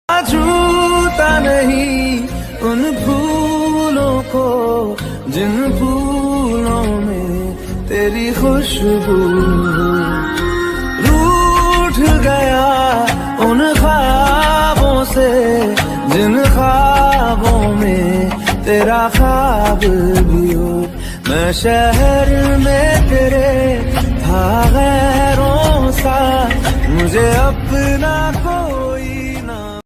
छूता नहीं उन फूलों को जिन फूलों में तेरी खुशबू। रूठ गया उन ख्वाबों से जिन ख्वाबों में तेरा ख्वाब भी हो। मैं शहर में तेरे था गैरों सा, मुझे अपना को